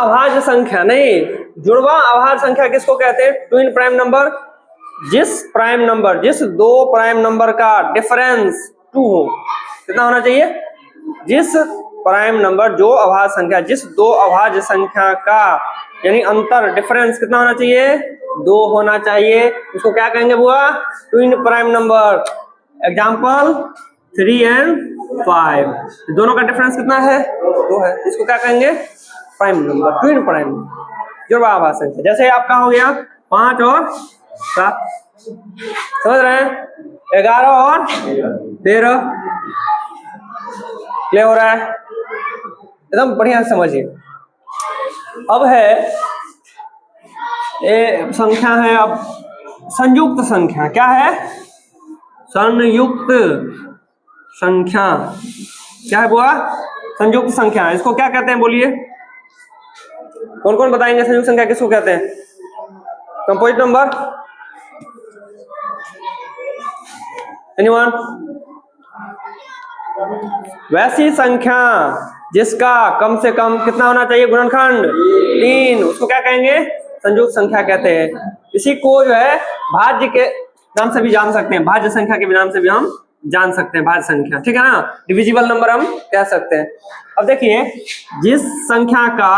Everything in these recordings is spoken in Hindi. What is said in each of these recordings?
अभाज्य संख्या नहीं, जुड़वा अभाज्य संख्या किसको कहते हैं? Twin prime number. जिस दो प्राइम नंबर का डिफरेंस 2 हो, कितना होना चाहिए? जिस प्राइम नंबर जो अभाज्य संख्या, जिस दो अभाज्य संख्या का यानी अंतर डिफरेंस कितना होना चाहिए? 2 होना चाहिए, उसको क्या कहेंगे बुआ? Twin prime number. Example 3 and 5, दोनों का डिफरेंस कितना है? 2 है, इसको क्या कहेंगे? प्राइम नंबर, ट्विन प्राइम जुड़वा अभाज्य संख्या। जैसे आपका हो गया 5 और 7, समझ रहे हैं? 11 और 13, क्लियर हो रहा है? एकदम बढ़िया समझिए। अब है ये संख्या है, अब संयुक्त संख्या। क्या है? संयुक्त संख्या। क्या है बुआ? संयुक्त संख्या। इसको क्या कहते हैं बोलिए? कौन कौन बताएंगे संयुक्त संख्या किसको कहते हैं? Composite number, anyone? वैसी संख्या जिसका कम से कम कितना होना चाहिए गुणनखंड? 3, उसको क्या कहेंगे? संयुक्त संख्या कहते हैं। इसी को जो है भाज्य के नाम से भी जान सकते हैं, भाज्य संख्या के नाम से भी हम जान सकते हैं भाज्य संख्या, ठीक है ना? डिविजिबल नंबर हम कह सकते हैं। अब देखिए, जिस संख्या का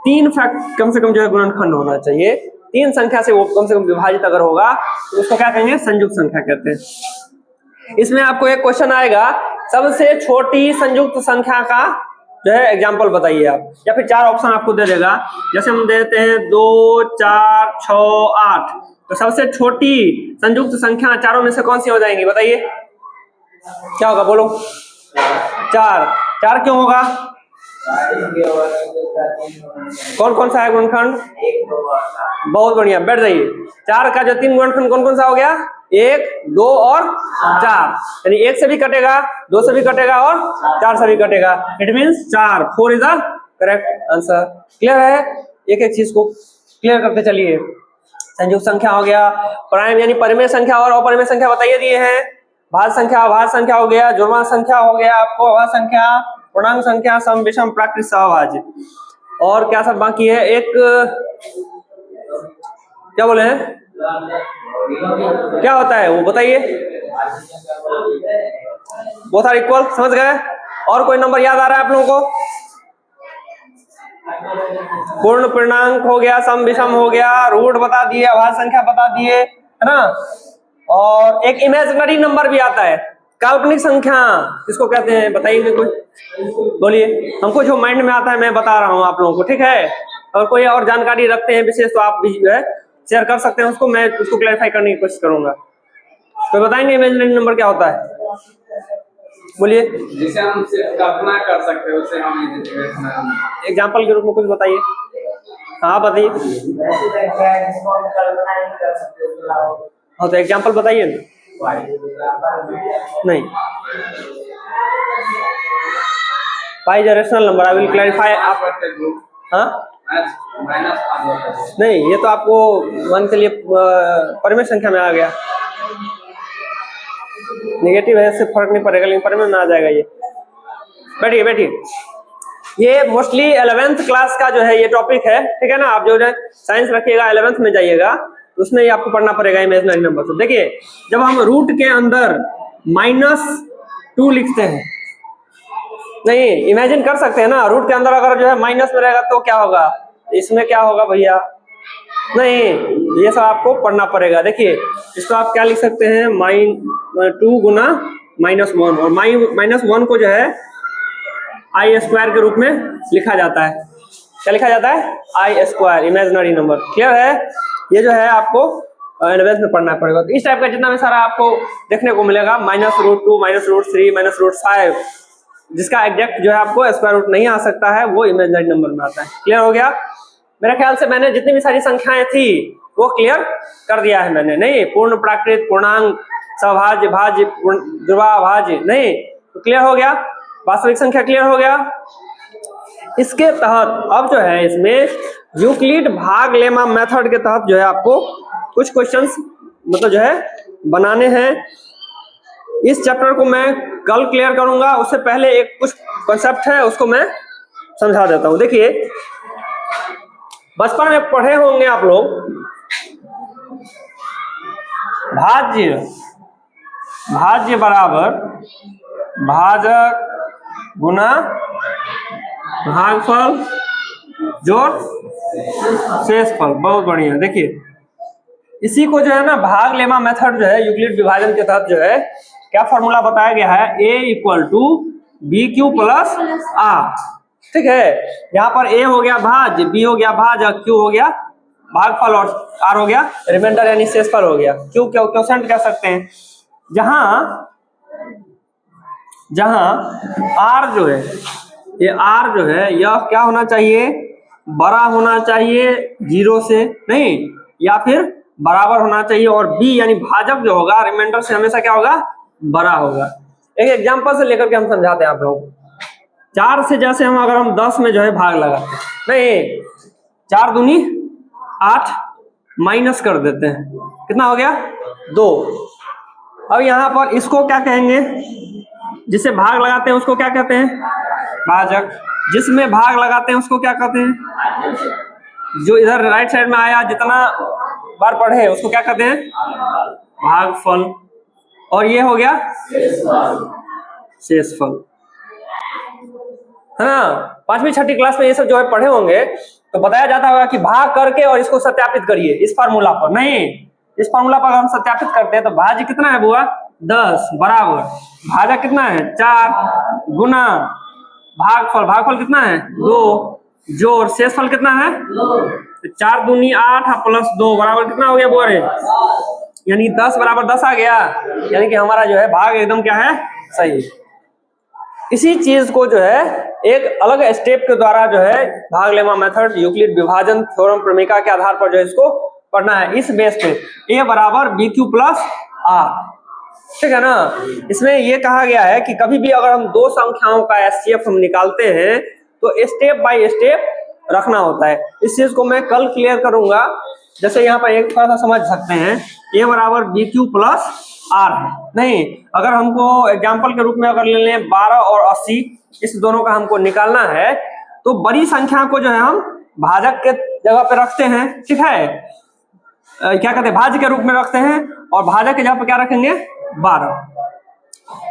3 फैक्ट कम से कम जो है गुणनखंड होना चाहिए, 3 संख्या से वो कम से कम विभाजित अगर होगा तो उसको क्या कहेंगे? संयुक्त संख्या कहते हैं। इसमें आपको एक क्वेश्चन आएगा, सबसे छोटी संयुक्त संख्या का जो है एग्जाम्पल बताइए आप, या फिर 4 ऑप्शन आपको दे देगा। जैसे हम देते हैं 2, 4, 6, 8, तो सबसे छोटी संयुक्त संख्या चारों में से कौन सी हो जाएंगी? बताइए क्या होगा, बोलो। 4 क्यों होगा? कौन कौन सा है गुणनखंड? बहुत बढ़िया, बैठ जाइए। 4 का जो 3 गुणनखंड कौन कौन सा हो गया? 1, 2 और 4, यानी 1 से भी कटेगा, 2 से भी कटेगा और 4 से भी कटेगा। It means 4, 4 is the correct answer. Clear है? एक एक चीज को क्लियर करते चलिए। संयुक्त संख्या हो गया, प्राइम यानी परिमेय संख्या और अपरिमेय संख्या बताइए दिए हैं। भाज्य संख्या, अभाज्य संख्या हो गया, जुड़वा संख्या हो गया आपको, अभाज्य संख्या, पूर्णांक संख्या, सम विषम प्राकृत सहभाज्य, और क्या सब बाकी है? एक क्या बोले हैं? क्या होता है वो बताइए? बोथ आर इक्वल, समझ गए? और कोई नंबर याद आ रहा है आप लोगों को? पूर्ण पूर्णांक हो गया, सम विषम हो गया, रूट बता दिए, अभाज्य संख्या बता दिए, है ना? और एक इमेजिनरी नंबर भी आता है, काल्पनिक संख्या किसको कहते हैं? बताइए कोई, बोलिए। हमको जो माइंड में आता है मैं बता रहा हूँ आप लोगों को, ठीक है? और कोई और जानकारी रखते हैं विशेष तो आप भी जो है शेयर कर सकते हैं उसको, मैं उसको क्लैरिफाई करने की कोशिश करूंगा। तो बताएंगे इमेजिनरी नंबर क्या होता है? बोलिए। जिसे हम सिर्फ कल्पना कर सकते हैं उसे हम एग्जांपल के रूप में कुछ बताइए। हाँ बताइए। हाँ तो एग्जांपल बताइए ना। नहीं, pi is a rational number, I will clarify. आप हाँ नहीं, ये तो आपको वन के लिए परिमेय संख्या में आ गया, नेगेटिव है इससे फर्क नहीं पड़ेगा, लेकिन परिमेय में आ जाएगा ये। बैठिए बैठिए, ये मोस्टली 11th क्लास का जो है ये टॉपिक है, ठीक है ना? आप जो है साइंस रखिएगा 11th में जाइएगा उसमें ही आपको पढ़ना पड़ेगा इमेजिनरी नंबर। तो देखिए, जब हम रूट के अंदर -2 लिखते हैं, नहीं इमेजिन कर सकते हैं ना, रूट के अंदर अगर जो है माइनस में रहेगा तो क्या होगा? इसमें क्या होगा भैया? नहीं, ये सब आपको पढ़ना पड़ेगा। देखिए इसको आप क्या लिख सकते हैं? -2 गुना -1, और -1 को जो है I² के रूप में लिखा जाता है। क्या लिखा जाता है? I², imaginary number. क्लियर है? ये जो है आपको 11th में पढ़ना पड़ेगा। तो इस टाइप का जितना भी सारा आपको देखने को मिलेगा, -√2, -√3, -√5, जिसका एग्जैक्ट जो है आपको स्क्वायर रूट नहीं आ सकता है, वो इमेजिनरी नंबर में आता है। क्लियर हो गया? मेरे ख्याल से मैंने जितनी भी सारी संख्याएं थी वो क्लियर कर दिया है मैंने। नहीं, पूर्ण, प्राकृत, पूर्णांक, सभाज्य, भाज्य, जुड़वा, भाज्य, नहीं तो क्लियर हो गया। वास्तविक संख्या क्लियर हो गया। इसके तहत अब जो है इसमें यूक्लिड भाग लेमा मेथड के तहत जो है आपको कुछ क्वेश्चंस मतलब जो है बनाने हैं। इस चैप्टर को मैं कल क्लियर करूंगा, उससे पहले एक कुछ कॉन्सेप्ट है उसको मैं समझा देता हूं। देखिए बचपन में पढ़े होंगे आप लोग, भाज्य बराबर भाजक गुना भागफल जोड़ शेषफल। बहुत बढ़िया। देखिए इसी को जो है ना भाग लेमा मेथड जो है यूक्लिड विभाजन के तहत जो है क्या फॉर्मूला बताया गया है, a equal to B Q plus R. ठीक है, यहाँ पर a हो गया भाज्य, b हो गया भाजक, q हो गया भागफल और r हो गया रिमाइंडर यानी शेषफल हो गया। q क्वोशंट कह सकते हैं। जहां r जो है, ये r जो है यह क्या होना चाहिए, बड़ा होना चाहिए 0 से, नहीं या फिर बराबर होना चाहिए, और b यानी भाजक जो होगा रिमाइंडर से हमेशा क्या होगा, बड़ा होगा। एक एग्जांपल से लेकर के हम समझाते हैं आप लोग। 4 से जैसे अगर हम 10 में जो है भाग लगाते हैं, नहीं 4 दूनी 8 माइनस कर देते हैं, कितना हो गया 2। अब यहाँ पर इसको क्या कहेंगे, जिसे भाग लगाते हैं उसको क्या कहते हैं, भाजक। जिसमें भाग लगाते हैं उसको क्या कहते हैं, जो इधर राइट साइड में आया जितना बार पढ़े उसको क्या कहते हैं, भागफल। और ये हो गया शेषफल, है ना। 5वीं 6ठी क्लास में ये सब जो है पढ़े होंगे तो बताया जाता होगा कि भाग करके और इसको सत्यापित करिए इस फार्मूला पर। नहीं, इस फार्मूला पर हम सत्यापित करते हैं तो भाज्य कितना है बुआ 10 बराबर भाजक कितना है 4 गुना भागफल कितना है 2 जोड़ शेषफल कितना है 4 दूनी 8 प्लस 2 बराबर कितना हो गया बुआ रे, यानी 10 बराबर 10 आ गया, यानी कि हमारा जो है भाग एकदम क्या है सही। इसी चीज को जो है एक अलग स्टेप के द्वारा जो है भाग लेमा मेथड यूक्लिड विभाजन थ्योरम प्रमेयिका के आधार पर जो है इसको पढ़ना है। इस बेस पे a बराबर बी क्यू प्लस आर, ठीक है ना। इसमें ये कहा गया है कि कभी भी अगर हम दो संख्याओं का एचसीएफ हम निकालते हैं तो स्टेप बाय स्टेप रखना होता है। इस चीज को मैं कल क्लियर करूंगा। जैसे यहाँ पर एक थोड़ा सा समझ सकते हैं, a बराबर बी क्यू प्लस आर है, नहीं अगर हमको एग्जाम्पल के रूप में अगर ले लें 12 और 80, इस दोनों का हमको निकालना है तो बड़ी संख्या को जो है हम भाजक के जगह पे रखते हैं, ठीक है, क्या कहते हैं भाज्य के रूप में रखते हैं, और भाजक के जगह पे क्या रखेंगे 12।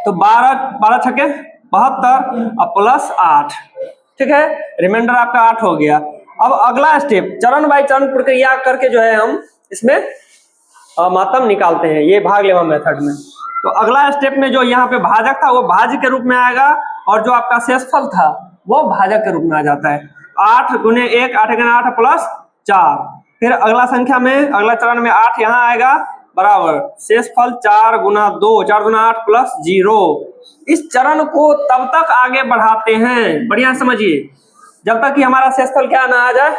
तो 12 छक्के 72 और प्लस 8, ठीक है, रिमाइंडर आपका 8 हो गया। अब अगला स्टेप चरण बाय चरण प्रक्रिया करके जो है हम इसमें मातम निकालते हैं ये भाग लेमा मेथड में। तो अगला स्टेप में जो यहाँ पे भाजक था वो भाज्य के रूप में आएगा, और जो आपका शेषफल था वो भाजक के रूप में आ जाता है। 8 गुने 1 8 गुने 8 प्लस 4, फिर अगला संख्या में अगला चरण में 8 यहाँ आएगा बराबर शेषफल 4 गुना 2 4 गुना 8 प्लस 0। इस चरण को तब तक आगे बढ़ाते हैं, बढ़िया समझिए, जब तक कि हमारा शेषफल क्या ना आ जाए।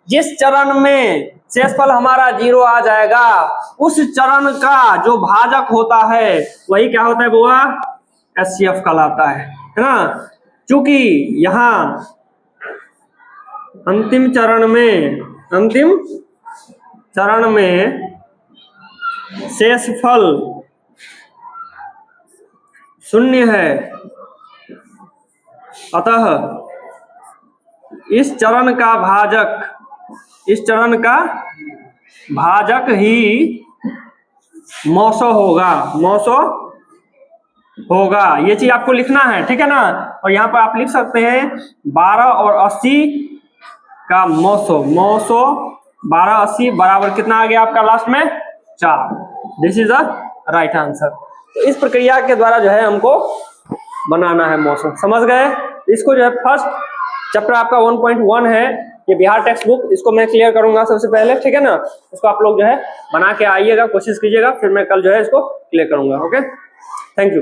जिस चरण में शेषफल हमारा 0 आ जाएगा उस चरण का जो भाजक होता है वही क्या होता है बुआ, एचसीएफ कहलाता है ना। चूंकि यहाँ अंतिम चरण में शेषफल 0 है, अतः इस चरण भाजक ही मौसो होगा। ये चीज आपको लिखना है, ठीक है ना। और यहाँ पर आप लिख सकते हैं 12 और 80 का मौसो 12 80 बराबर कितना आ गया आपका लास्ट में 4। This is the right answer. तो इस प्रक्रिया के द्वारा जो है हमको बनाना है मौसो, समझ गए। इसको जो है फर्स्ट चैप्टर आपका 1.1 है, ये बिहार टेक्स्ट बुक, इसको मैं क्लियर करूंगा सबसे पहले, ठीक है ना। इसको आप लोग जो है बना के आइएगा, कोशिश कीजिएगा, फिर मैं कल जो है इसको क्लियर करूंगा। Okay, thank you.